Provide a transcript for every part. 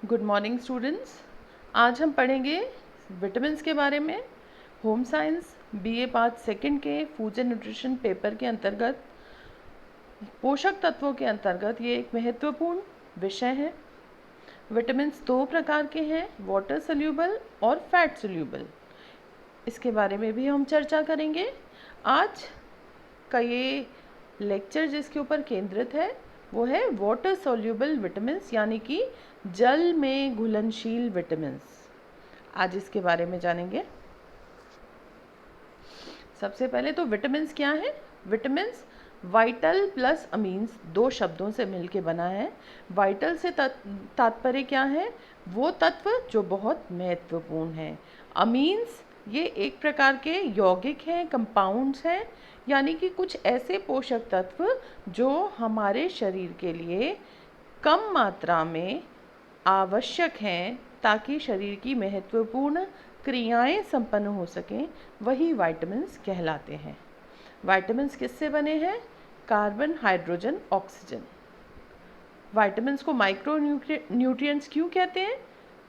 Good morning students. आज हम पढ़ेंगे विटामिन्स के बारे में। Home science BA part second के फूड्स एंड न्यूट्रिशन पेपर के अंतर्गत पोषक तत्वों के अंतर्गत ये एक महत्वपूर्ण विषय है। विटामिन्स दो प्रकार के हैं, वाटर सोल्यूबल और फैट सोल्यूबल। इसके बारे में भी हम चर्चा करेंगे। आज का ये लेक्चर जिसके ऊपर केंद्रित है वो है वाटर सोल्यूबल विटामिन्स, यानी कि जल में घुलनशील विटामिन्स। आज इसके बारे में जानेंगे। सबसे पहले तो विटामिन्स क्या है। विटामिन्स वाइटल प्लस अमीन्स दो शब्दों से मिलके बना है। वाइटल से तात्पर्य क्या है? वो तत्व जो बहुत महत्वपूर्ण है। अमीन्स ये एक प्रकार के यौगिक हैं, कंपाउंड्स हैं, यानी कि कुछ ऐसे पोषक तत्व जो हमारे शरीर के लिए कम मात्रा में आवश्यक हैं ताकि शरीर की महत्वपूर्ण क्रियाएं संपन्न हो सकें, वही विटामिन्स कहलाते हैं। विटामिन्स किससे बने हैं? Carbon, hydrogen, oxygen. विटामिन्स को माइक्रो न्यूट्रिएंट्स क्यों कहते हैं?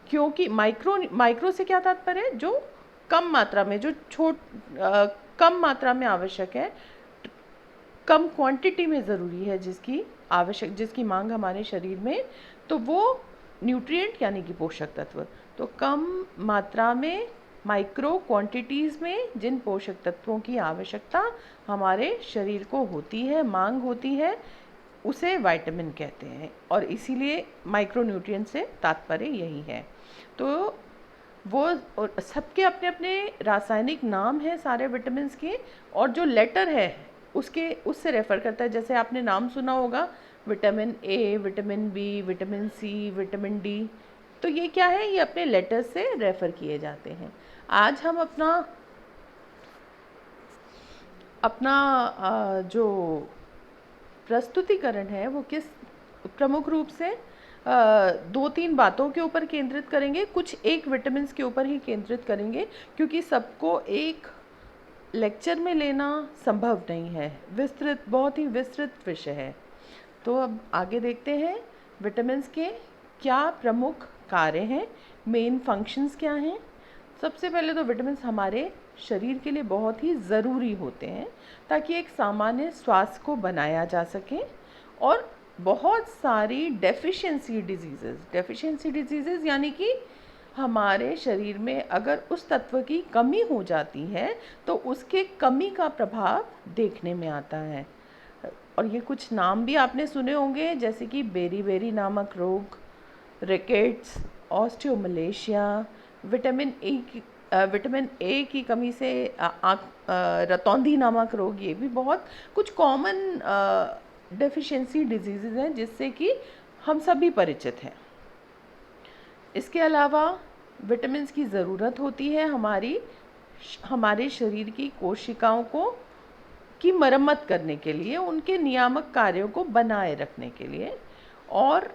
क्योंकि माइक्रो से क्या तात्पर्य है? जो कम मात्रा में, जो कम मात्रा में आवश्यक है, कम क्वांटिटी में ज़रूरी है, जिसकी मांग हमारे शरीर में, तो वो न्यूट्रिएंट यानी कि पोषक तत्व। तो कम मात्रा में, माइक्रो क्वांटिटीज़ में जिन पोषक तत्वों की आवश्यकता हमारे शरीर को होती है, मांग होती है, उसे विटामिन कहते हैं। और इसीलिए माइक्रो न्यूट्रिएंट से तात्पर्य यही है। तो वो सबके अपने अपने रासायनिक नाम हैं सारे विटामिन्स के, और जो लेटर है उससे रेफ़र करता है। जैसे आपने नाम सुना होगा, vitamin A, vitamin B, vitamin C, vitamin D. तो ये क्या है? ये अपने लेटर से रेफ़र किए जाते हैं। आज हम अपना जो प्रस्तुतिकरण है वो किस प्रमुख रूप से दो तीन बातों के ऊपर केंद्रित करेंगे। कुछ एक विटामिन्स के ऊपर ही केंद्रित करेंगे, क्योंकि सबको एक लेक्चर में लेना संभव नहीं है। बहुत ही विस्तृत विषय है। तो अब आगे देखते हैं विटामिन्स के क्या प्रमुख कार्य हैं, मेन फंक्शंस क्या हैं। सबसे पहले तो विटामिन्स हमारे शरीर के लिए बहुत ही ज़रूरी होते हैं ताकि एक सामान्य स्वास्थ्य को बनाया जा सके। और बहुत सारी डेफिशिएंसी डिजीज़ेज़ यानी कि हमारे शरीर में अगर उस तत्व की कमी हो जाती है तो उसके कमी का प्रभाव देखने में आता है। और ये कुछ नाम भी आपने सुने होंगे, जैसे कि बेरी नामक रोग, रिकेट्स, ऑस्टियोमलेशिया, विटामिन ए की कमी से रतौंधी नामक रोग। ये भी बहुत कुछ कॉमन डेफिशिएंसी डिजीज़ेज़ हैं जिससे कि हम सभी परिचित हैं। इसके अलावा विटामिन्स की ज़रूरत होती है हमारे शरीर की कोशिकाओं की मरम्मत करने के लिए, उनके नियामक कार्यों को बनाए रखने के लिए। और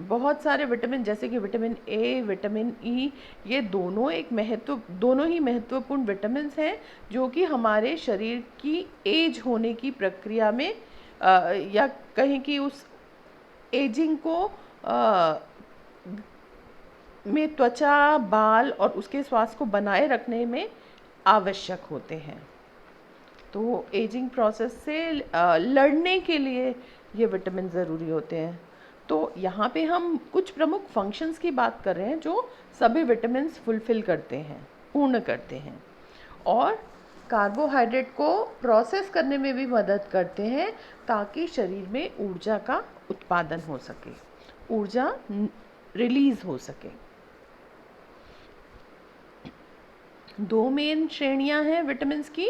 बहुत सारे विटामिन, जैसे कि विटामिन ए, विटामिन ई, ये दोनों ही महत्वपूर्ण विटामिन्स हैं जो कि हमारे शरीर की एज होने की प्रक्रिया में या कहें कि उस एजिंग को में त्वचा, बाल और उसके स्वास्थ्य को बनाए रखने में आवश्यक होते हैं। तो एजिंग प्रोसेस से लड़ने के लिए ये विटामिन ज़रूरी होते हैं। तो यहाँ पे हम कुछ प्रमुख फंक्शंस की बात कर रहे हैं जो सभी विटामिन्स फुलफ़िल करते हैं, पूर्ण करते हैं। और कार्बोहाइड्रेट को प्रोसेस करने में भी मदद करते हैं ताकि शरीर में ऊर्जा का उत्पादन हो सके, ऊर्जा रिलीज़ हो सके। दो मेन श्रेणियां हैं विटामिन्स की,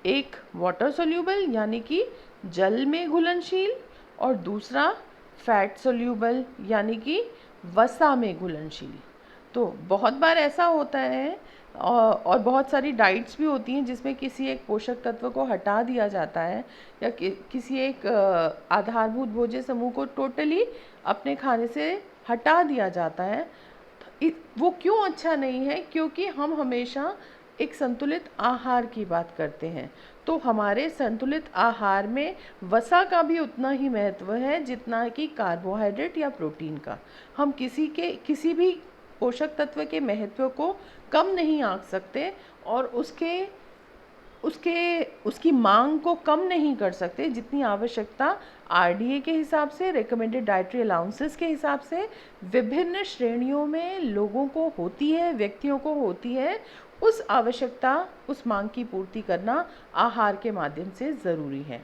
एक वाटर सोल्यूबल यानी कि जल में घुलनशील, और दूसरा फैट सोल्यूबल यानी कि वसा में घुलनशील। तो बहुत बार ऐसा होता है और बहुत सारी डाइट्स भी होती हैं जिसमें किसी एक पोषक तत्व को हटा दिया जाता है या किसी एक आधारभूत भोज्य समूह को टोटली अपने खाने से हटा दिया जाता है। वो क्यों अच्छा नहीं है? क्योंकि हम हमेशा एक संतुलित आहार की बात करते हैं। तो हमारे संतुलित आहार में वसा का भी उतना ही महत्व है जितना कि कार्बोहाइड्रेट या प्रोटीन का। हम किसी भी पोषक तत्व के महत्व को कम नहीं आंक सकते और उसकी मांग को कम नहीं कर सकते जितनी आवश्यकता आरडीए के हिसाब से, रिकमेंडेड डाइटरी अलाउंसेस के हिसाब से विभिन्न श्रेणियों में लोगों को होती है, व्यक्तियों को होती है। उस आवश्यकता, उस मांग की पूर्ति करना आहार के माध्यम से ज़रूरी है।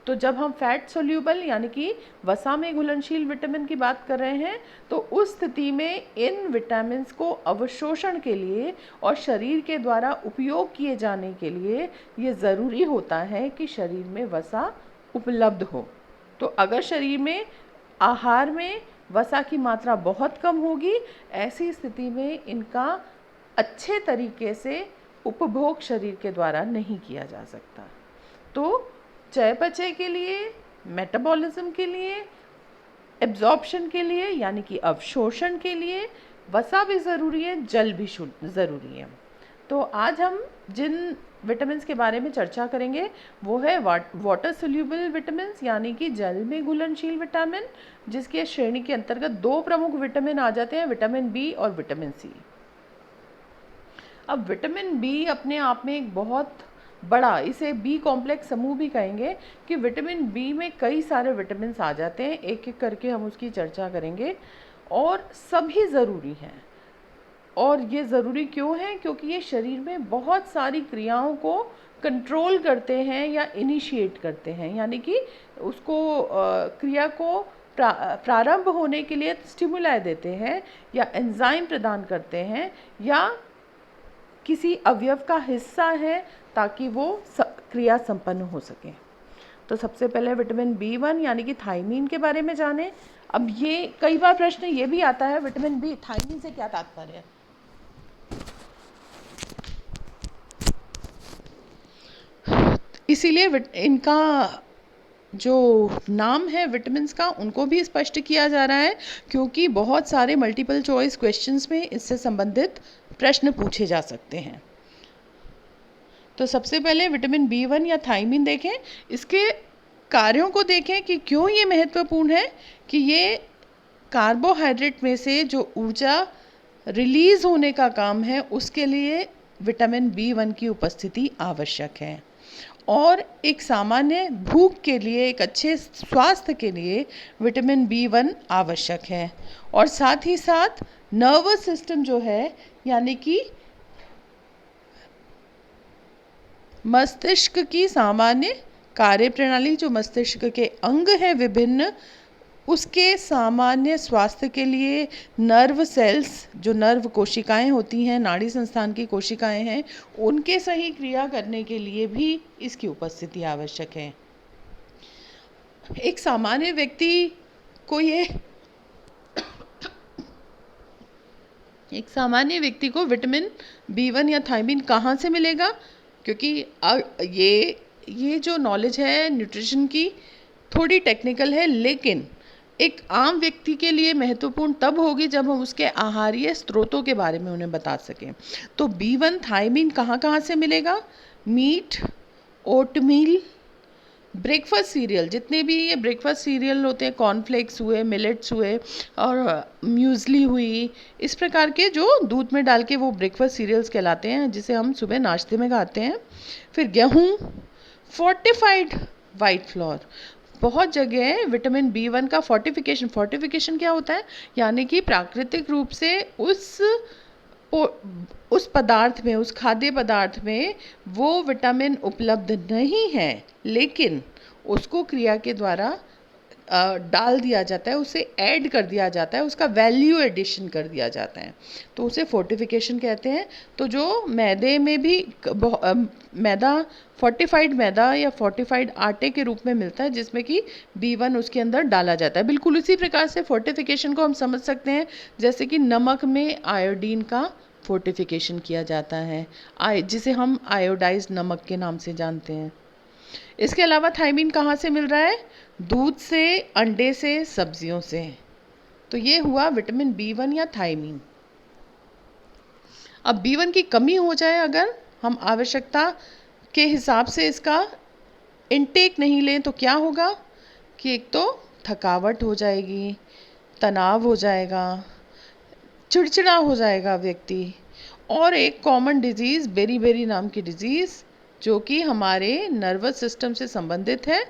तो जब हम फैट सोल्यूबल यानी कि वसा में घुलनशील विटामिन की बात कर रहे हैं तो उस स्थिति में इन विटामिन्स को अवशोषण के लिए और शरीर के द्वारा उपयोग किए जाने के लिए ये ज़रूरी होता है कि शरीर में वसा उपलब्ध हो। तो अगर शरीर में आहार में वसा की मात्रा बहुत कम होगी, ऐसी स्थिति में इनका अच्छे तरीके से उपभोग शरीर के द्वारा नहीं किया जा सकता। तो चयापचय के लिए, मेटाबॉलिज्म के लिए, एब्जॉर्प्शन के लिए यानी कि अवशोषण के लिए वसा भी ज़रूरी है, जल भी ज़रूरी है। तो आज हम जिन विटामिन्स के बारे में चर्चा करेंगे वो है वाटर सोल्यूबल विटामिन्स यानी कि जल में घुलनशील विटामिन, जिसके श्रेणी के अंतर्गत दो प्रमुख विटामिन आ जाते हैं, विटामिन बी और विटामिन सी। अब विटामिन बी अपने आप में एक बहुत बड़ा, इसे बी कॉम्प्लेक्स समूह भी कहेंगे कि विटामिन बी में कई सारे विटामिन्स आ जाते हैं। एक एक करके हम उसकी चर्चा करेंगे और सभी ज़रूरी हैं। और ये ज़रूरी क्यों है? क्योंकि ये शरीर में बहुत सारी क्रियाओं को कंट्रोल करते हैं या इनिशिएट करते हैं, यानी कि उसको क्रिया को प्रारंभ होने के लिए स्टिमुलाई देते हैं या एंजाइम प्रदान करते हैं या किसी अवयव का हिस्सा है ताकि वो क्रिया संपन्न हो सके। तो सबसे पहले विटामिन B1 यानी कि थायमीन के बारे में जानें। अब ये कई बार प्रश्न ये भी आता है, विटामिन बी, थायमीन से क्या तात्पर्य है? इसीलिए इनका जो नाम है विटामिन्स का उनको भी स्पष्ट किया जा रहा है, क्योंकि बहुत सारे मल्टीपल चॉइस क्वेश्चंस में इससे संबंधित प्रश्न पूछे जा सकते हैं। तो सबसे पहले विटामिन B1 या थायमीन देखें, इसके कार्यों को देखें कि क्यों ये महत्वपूर्ण है कि ये कार्बोहाइड्रेट में से जो ऊर्जा रिलीज होने का काम है उसके लिए विटामिन B1 की उपस्थिति आवश्यक है। और एक सामान्य भूख के लिए, एक अच्छे स्वास्थ्य के लिए विटामिन B1 आवश्यक है। और साथ ही साथ नर्वस सिस्टम जो है यानी कि मस्तिष्क की सामान्य कार्यप्रणाली, जो मस्तिष्क के अंग हैं विभिन्न, उसके सामान्य स्वास्थ्य के लिए नर्व सेल्स, जो नर्व कोशिकाएं होती हैं, नाड़ी संस्थान की कोशिकाएं हैं, उनके सही क्रिया करने के लिए भी इसकी उपस्थिति आवश्यक है। एक सामान्य व्यक्ति को विटामिन B1 या थायमीन कहाँ से मिलेगा? क्योंकि ये जो नॉलेज है न्यूट्रिशन की थोड़ी टेक्निकल है, लेकिन एक आम व्यक्ति के लिए महत्वपूर्ण तब होगी जब हम उसके आहारीय स्रोतों के बारे में उन्हें बता सकें। तो B1 थायमीन कहाँ से मिलेगा? मीट, ओटमील, ब्रेकफास्ट सीरियल, जितने भी ये ब्रेकफास्ट सीरियल होते हैं, कॉर्नफ्लेक्स हुए, मिलेट्स हुए और म्यूज़ली हुई, इस प्रकार के जो दूध में डाल के वो ब्रेकफास्ट सीरियल्स कहलाते हैं, जिसे हम सुबह नाश्ते में खाते हैं। फिर गेहूँ, फोर्टिफाइड वाइट फ्लोर, बहुत जगह विटामिन B1 का फोर्टिफिकेशन क्या होता है? यानी कि प्राकृतिक रूप से उस पदार्थ में, उस खाद्य पदार्थ में वो विटामिन उपलब्ध नहीं है, लेकिन उसको क्रिया के द्वारा डाल दिया जाता है, उसे ऐड कर दिया जाता है, उसका वैल्यू एडिशन कर दिया जाता है, तो उसे फोर्टिफिकेशन कहते हैं। तो जो मैदे में भी मैदा, फोर्टिफाइड मैदा या फोर्टिफाइड आटे के रूप में मिलता है, जिसमें कि B1 उसके अंदर डाला जाता है। बिल्कुल उसी प्रकार से फोर्टिफिकेशन को हम समझ सकते हैं, जैसे कि नमक में आयोडीन का फोर्टिफिकेशन किया जाता है, जिसे हम आयोडाइज्ड नमक के नाम से जानते हैं। इसके अलावा थायमीन कहाँ से मिल रहा है? दूध से, अंडे से, सब्जियों से। तो ये हुआ विटामिन B1 या थायमीन। अब B1 की कमी हो जाए, अगर हम आवश्यकता के हिसाब से इसका इनटेक नहीं लें तो क्या होगा कि एक तो थकावट हो जाएगी, तनाव हो जाएगा, चिड़चिड़ा हो जाएगा व्यक्ति, और एक कॉमन डिजीज़ बेरी नाम की डिजीज़ जो कि हमारे नर्वस सिस्टम से संबंधित है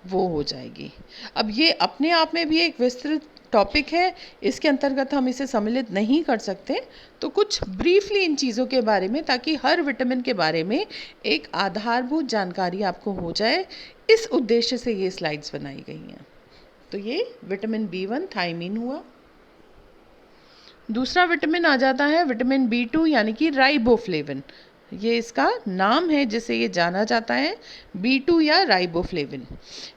वो हो जाएगी। अब ये अपने आप में भी एक विस्तृत टॉपिक है, इसके अंतर्गत हम इसे सम्मिलित नहीं कर सकते, तो कुछ ब्रीफली इन चीज़ों के बारे में, ताकि हर विटामिन के बारे में एक आधारभूत जानकारी आपको हो जाए, इस उद्देश्य से ये स्लाइड्स बनाई गई हैं। तो ये विटामिन B1 थायमीन हुआ। दूसरा विटामिन आ जाता है विटामिन B2 यानी कि राइबोफ्लेविन। ये इसका नाम है जिसे ये जाना जाता है, B2 या राइबोफ्लेविन।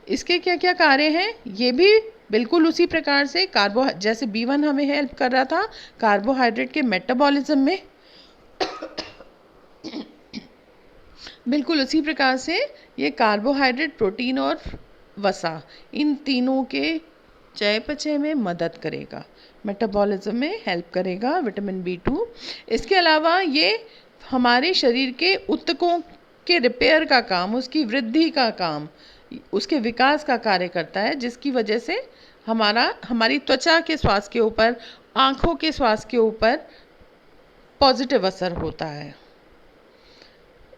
इसके क्या क्या कार्य हैं, ये भी बिल्कुल उसी प्रकार से जैसे B1 हमें हेल्प कर रहा था कार्बोहाइड्रेट के मेटाबॉलिज्म में, बिल्कुल उसी प्रकार से ये कार्बोहाइड्रेट, प्रोटीन और वसा, इन तीनों के चयापचय में मदद करेगा, मेटाबॉलिज्म में हेल्प करेगा विटामिन B2। इसके अलावा ये हमारे शरीर के ऊतकों के रिपेयर का काम, उसकी वृद्धि का काम, उसके विकास का कार्य करता है, जिसकी वजह से हमारी त्वचा के स्वास्थ्य के ऊपर, आँखों के स्वास्थ्य के ऊपर पॉजिटिव असर होता है।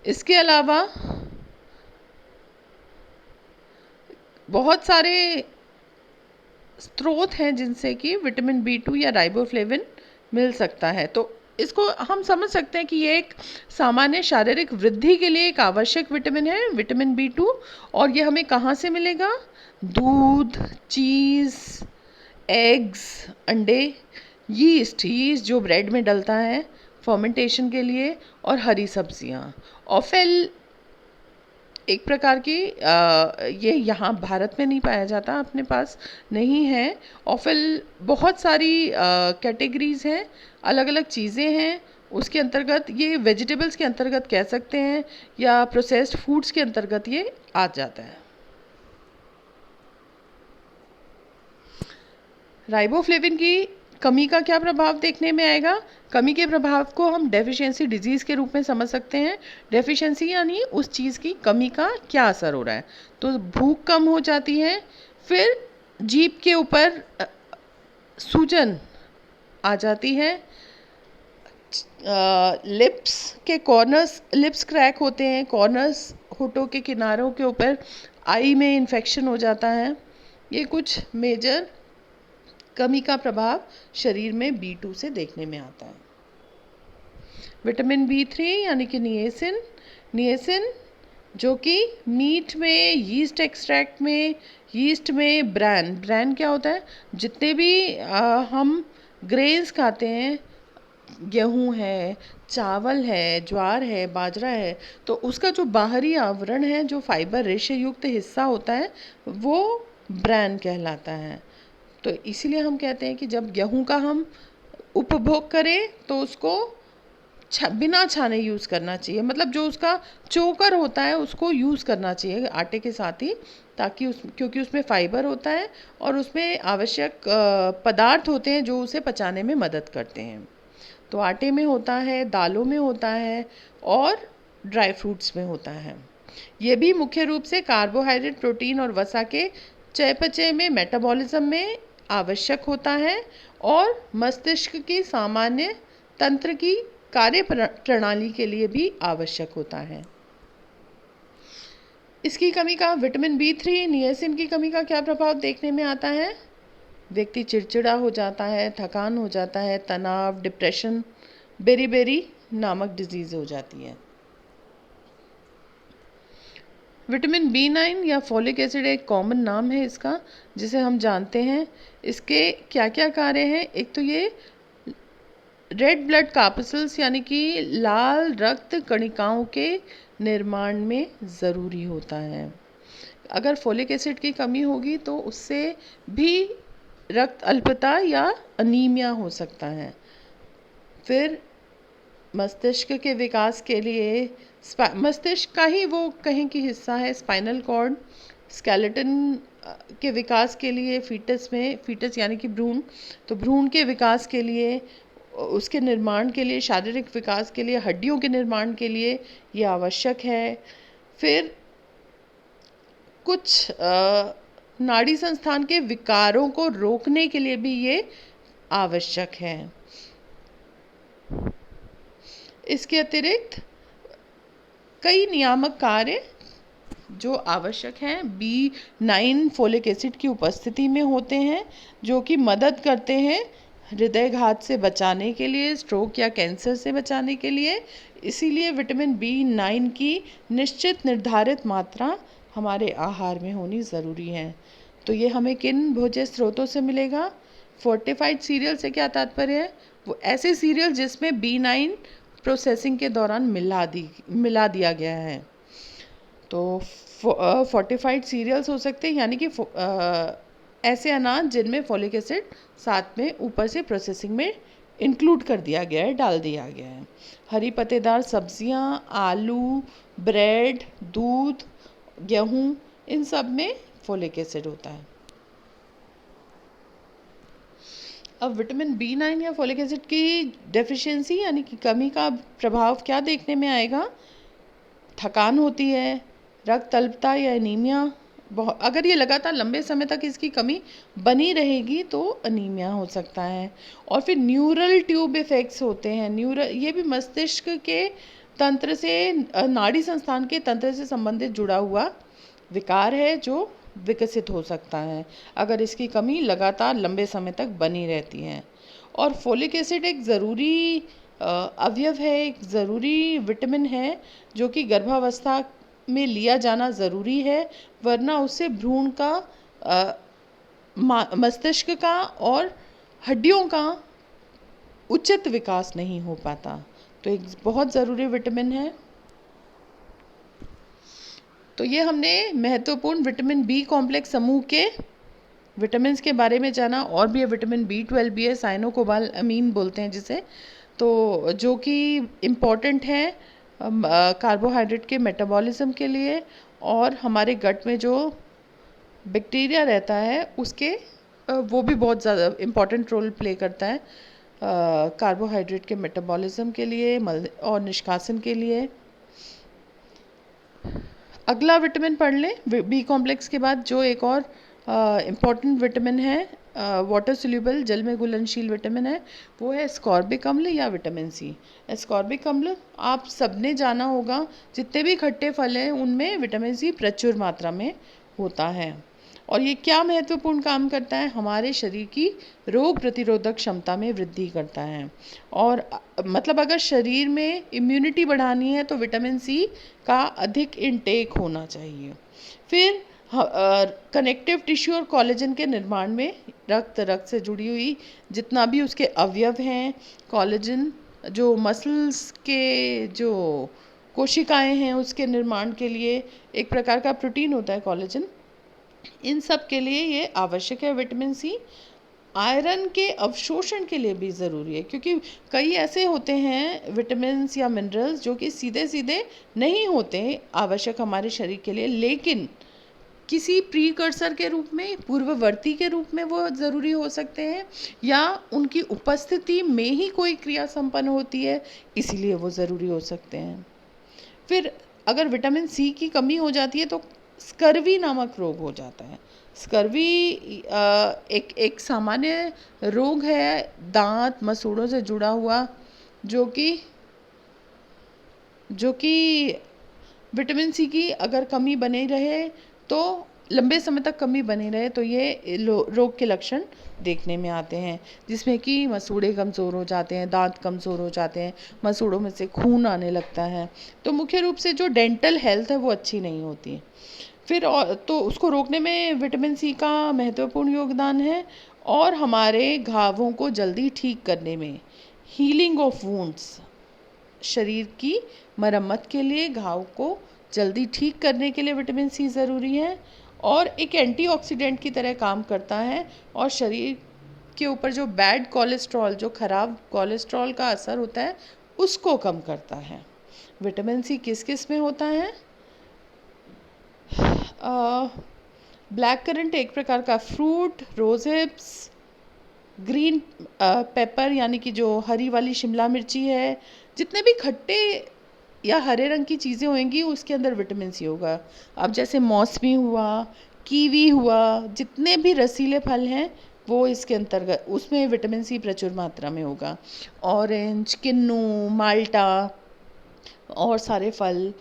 इसके अलावा बहुत सारे स्रोत हैं जिनसे कि विटामिन B2 या राइबोफ्लेविन मिल सकता है। तो इसको हम समझ सकते हैं कि ये एक सामान्य शारीरिक वृद्धि के लिए एक आवश्यक विटामिन है, विटामिन B2। और ये हमें कहाँ से मिलेगा? दूध, चीज़, एग्स, अंडे, यीस्ट जो ब्रेड में डलता है फर्मेंटेशन के लिए, और हरी सब्जियाँ। ऑफेल एक प्रकार की ये यहाँ भारत में नहीं पाया जाता, अपने पास नहीं है। ऑफेल बहुत सारी कैटेगरीज हैं, अलग अलग चीज़ें हैं, उसके अंतर्गत ये वेजिटेबल्स के अंतर्गत कह सकते हैं, या प्रोसेस्ड फूड्स के अंतर्गत ये आ जाता है। राइबोफ्लेविन की कमी का क्या प्रभाव देखने में आएगा? कमी के प्रभाव को हम डेफिशिएंसी डिजीज़ के रूप में समझ सकते हैं। डेफिशिएंसी यानी उस चीज़ की कमी का क्या असर हो रहा है। तो भूख कम हो जाती है, फिर जीभ के ऊपर सूजन आ जाती है, लिप्स क्रैक होते हैं, कॉर्नर्स होठों के किनारों के ऊपर आई में इन्फेक्शन हो जाता है। ये कुछ मेजर कमी का प्रभाव शरीर में B2 से देखने में आता है। विटामिन B3 यानी कि निएसिन जो कि मीट में, यीस्ट एक्सट्रैक्ट में, यीस्ट में ब्रैन क्या होता है? जितने भी हम ग्रेन्स खाते हैं, गेहूँ है, चावल है, ज्वार है, बाजरा है, तो उसका जो बाहरी आवरण है, जो फाइबर रेशे युक्त हिस्सा होता है, वो ब्रैन कहलाता है। तो इसीलिए हम कहते हैं कि जब गेहूं का हम उपभोग करें तो उसको बिना छाने यूज़ करना चाहिए, मतलब जो उसका चोकर होता है उसको यूज़ करना चाहिए आटे के साथ ही, ताकि क्योंकि उसमें फाइबर होता है और उसमें आवश्यक पदार्थ होते हैं जो उसे पचाने में मदद करते हैं। तो आटे में होता है, दालों में होता है, और ड्राई फ्रूट्स में होता है। ये भी मुख्य रूप से कार्बोहाइड्रेट, प्रोटीन और वसा के चयापचय में, मेटाबॉलिज्म में आवश्यक होता है, और मस्तिष्क की सामान्य तंत्र की कार्य प्रणाली के लिए भी आवश्यक होता है। इसकी कमी का, विटामिन B3, नियासिन की कमी का क्या प्रभाव देखने में आता है? व्यक्ति चिड़चिड़ा हो जाता है, थकान हो जाता है, तनाव, डिप्रेशन, बेरी नामक डिजीज़ हो जाती है। विटामिन B9 या फॉलिक एसिड एक कॉमन नाम है इसका, जिसे हम जानते हैं। इसके क्या क्या कार्य हैं? एक तो ये रेड ब्लड कार्पसूल्स यानी कि लाल रक्त कणिकाओं के निर्माण में ज़रूरी होता है। अगर फोलिक एसिड की कमी होगी तो उससे भी रक्त अल्पता या अनीमिया हो सकता है। फिर मस्तिष्क के विकास के लिए, मस्तिष्क का ही वो कहीं की हिस्सा है, स्पाइनल कॉर्ड, स्केलेटन के विकास के लिए फीटस यानी कि भ्रूण, तो भ्रूण के विकास के लिए, उसके निर्माण के लिए, शारीरिक विकास के लिए, हड्डियों के निर्माण के लिए ये आवश्यक है। फिर कुछ नाड़ी संस्थान के विकारों को रोकने के लिए भी ये आवश्यक है। इसके अतिरिक्त कई नियामक कार्य जो आवश्यक हैं B9 फोलिक एसिड की उपस्थिति में होते हैं, जो कि मदद करते हैं हृदयघात से बचाने के लिए, स्ट्रोक या कैंसर से बचाने के लिए। इसीलिए विटामिन B9 की निश्चित निर्धारित मात्रा हमारे आहार में होनी ज़रूरी है। तो ये हमें किन भोज्य स्रोतों से मिलेगा? फोर्टिफाइड सीरियल से क्या तात्पर्य है? वो ऐसे सीरियल जिसमें B9 प्रोसेसिंग के दौरान मिला दिया गया है। तो फोर्टिफाइड सीरियल्स हो सकते हैं, यानी कि ऐसे अनाज जिनमें फोलिक एसिड साथ में ऊपर से प्रोसेसिंग में इंक्लूड कर दिया गया है, डाल दिया गया है। हरी पत्तेदार सब्जियां, आलू, ब्रेड, दूध, गेहूं, इन सब में फोलिक एसिड होता है। अब विटामिन B9 या फोलिक एसिड की डेफिशिएंसी यानी कि कमी का प्रभाव क्या देखने में आएगा? थकान होती है, रक्त अल्पता या एनीमिया। अगर ये लगातार लंबे समय तक इसकी कमी बनी रहेगी तो अनीमिया हो सकता है। और फिर न्यूरल ट्यूब इफेक्ट्स होते हैं। ये भी मस्तिष्क के तंत्र से, नाड़ी संस्थान के तंत्र से संबंधित जुड़ा हुआ विकार है जो विकसित हो सकता है अगर इसकी कमी लगातार लंबे समय तक बनी रहती है। और फोलिक एसिड एक ज़रूरी अवयव है, एक ज़रूरी विटामिन है जो कि गर्भावस्था में लिया जाना ज़रूरी है, वरना उससे भ्रूण का, मस्तिष्क का और हड्डियों का उचित विकास नहीं हो पाता। तो एक बहुत ज़रूरी विटामिन है। तो ये हमने महत्वपूर्ण विटामिन बी कॉम्प्लेक्स समूह के विटामिन्स के बारे में जाना। और भी है, विटामिन B12 भी है, साइनोकोबालामीन बोलते हैं जिसे, तो जो कि इम्पॉर्टेंट है कार्बोहाइड्रेट के मेटाबॉलिज्म के लिए, और हमारे गट में जो बैक्टीरिया रहता है उसके, वो भी बहुत ज़्यादा इम्पॉर्टेंट रोल प्ले करता है कार्बोहाइड्रेट के मेटाबॉलिज्म के लिए और निष्कासन के लिए। अगला विटामिन पढ़ लें बी कॉम्प्लेक्स के बाद, जो एक और इम्पॉर्टेंट विटामिन है, वाटर सोल्यूबल, जल में घुलनशील विटामिन है, वो है एस्कॉर्बिक अम्ल या विटामिन सी। एस्कॉर्बिक अम्ल आप सबने जाना होगा, जितने भी खट्टे फल हैं उनमें विटामिन सी प्रचुर मात्रा में होता है। और ये क्या महत्वपूर्ण काम करता है? हमारे शरीर की रोग प्रतिरोधक क्षमता में वृद्धि करता है। और मतलब अगर शरीर में इम्यूनिटी बढ़ानी है तो विटामिन सी का अधिक इनटेक होना चाहिए। फिर कनेक्टिव टिश्यू और कोलेजन के निर्माण में रक्त से जुड़ी हुई जितना भी उसके अवयव हैं, कोलेजन जो मसल्स के जो कोशिकाएं हैं उसके निर्माण के लिए एक प्रकार का प्रोटीन होता है कोलेजन, इन सब के लिए ये आवश्यक है विटामिन सी। आयरन के अवशोषण के लिए भी ज़रूरी है, क्योंकि कई ऐसे होते हैं विटामिन्स या मिनरल्स जो कि सीधे सीधे नहीं होते आवश्यक हमारे शरीर के लिए, लेकिन किसी प्रीकर्सर के रूप में, पूर्ववर्ती के रूप में वो ज़रूरी हो सकते हैं, या उनकी उपस्थिति में ही कोई क्रिया संपन्न होती है इसीलिए वो ज़रूरी हो सकते हैं। फिर अगर विटामिन सी की कमी हो जाती है तो स्कर्वी नामक रोग हो जाता है। स्कर्वी एक सामान्य रोग है, दांत मसूड़ों से जुड़ा हुआ, जो कि विटामिन सी की अगर कमी बनी रहे तो लंबे समय तक कमी बनी रहे तो ये रोग के लक्षण देखने में आते हैं, जिसमें कि मसूड़े कमज़ोर हो जाते हैं, दांत कमज़ोर हो जाते हैं, मसूड़ों में से खून आने लगता है। तो मुख्य रूप से जो डेंटल हेल्थ है वो अच्छी नहीं होती। फिर तो उसको रोकने में विटामिन सी का महत्वपूर्ण योगदान है, और हमारे घावों को जल्दी ठीक करने में, हीलिंग ऑफ वुंड्स, शरीर की मरम्मत के लिए, घाव को जल्दी ठीक करने के लिए विटामिन सी ज़रूरी है। और एक एंटीऑक्सीडेंट की तरह काम करता है, और शरीर के ऊपर जो बैड कोलेस्ट्रॉल, जो खराब कोलेस्ट्रॉल का असर होता है उसको कम करता है। विटामिन सी किस किस में होता है? ब्लैक करंट एक प्रकार का फ्रूट, रोज हिप्स, ग्रीन पेपर यानी कि जो हरी वाली शिमला मिर्ची है, जितने भी खट्टे या हरे रंग की चीज़ें होंगी उसके अंदर विटामिन सी होगा। अब जैसे मौसमी हुआ, कीवी हुआ, जितने भी रसीले फल हैं वो इसके अंतर्गत, उसमें विटामिन सी प्रचुर मात्रा में होगा। ऑरेंज, किन्नू, माल्टा और सारे फल,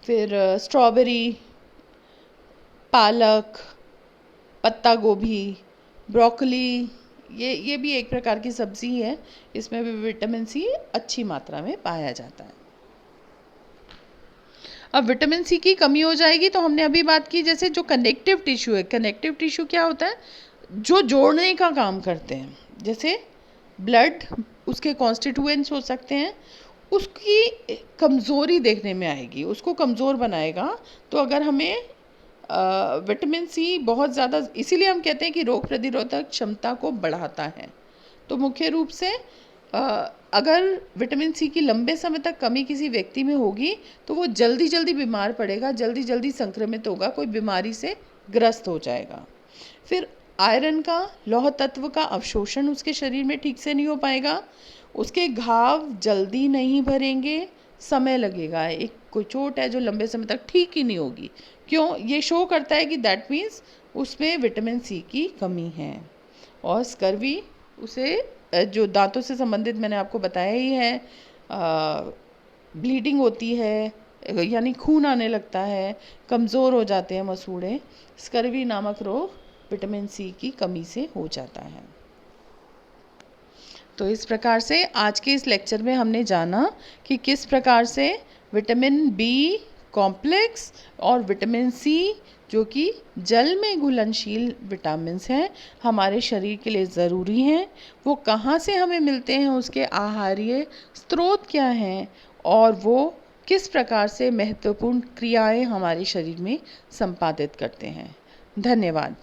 फिर स्ट्रॉबेरी, पालक, पत्ता गोभी, ब्रोकली, ये भी एक प्रकार की सब्जी है, इसमें भी विटामिन सी अच्छी मात्रा में पाया जाता है। अब विटामिन सी की कमी हो जाएगी तो हमने अभी बात की जैसे जो कनेक्टिव टिश्यू है, कनेक्टिव टिश्यू क्या होता है, जो जोड़ने का काम करते हैं, जैसे ब्लड, उसके कॉन्स्टिट्यूएंट्स हो सकते हैं, उसकी कमज़ोरी देखने में आएगी, उसको कमज़ोर बनाएगा। तो अगर हमें विटामिन सी बहुत ज़्यादा, इसीलिए हम कहते हैं कि रोग प्रतिरोधक क्षमता को बढ़ाता है। तो मुख्य रूप से अगर विटामिन सी की लंबे समय तक कमी किसी व्यक्ति में होगी तो वो जल्दी जल्दी बीमार पड़ेगा, जल्दी जल्दी संक्रमित होगा, कोई बीमारी से ग्रस्त हो जाएगा। फिर आयरन का, लौह तत्व का अवशोषण उसके शरीर में ठीक से नहीं हो पाएगा, उसके घाव जल्दी नहीं भरेंगे, समय लगेगा। एक कोई चोट है जो लंबे समय तक ठीक ही नहीं होगी, क्यों? ये शो करता है कि दैट मीन्स उसमें विटामिन सी की कमी है। और स्कर्वी, उसे जो दांतों से संबंधित मैंने आपको बताया ही है, ब्लीडिंग होती है, यानी खून आने लगता है, कमज़ोर हो जाते हैं मसूड़े, स्कर्वी नामक रोग विटामिन सी की कमी से हो जाता है। तो इस प्रकार से आज के इस लेक्चर में हमने जाना कि किस प्रकार से विटामिन बी कॉम्प्लेक्स और विटामिन सी, जो कि जल में घुलनशील विटामिन्स हैं, हमारे शरीर के लिए ज़रूरी हैं, वो कहाँ से हमें मिलते हैं, उसके आहारीय स्रोत क्या हैं और वो किस प्रकार से महत्वपूर्ण क्रियाएं हमारे शरीर में संपादित करते हैं। धन्यवाद।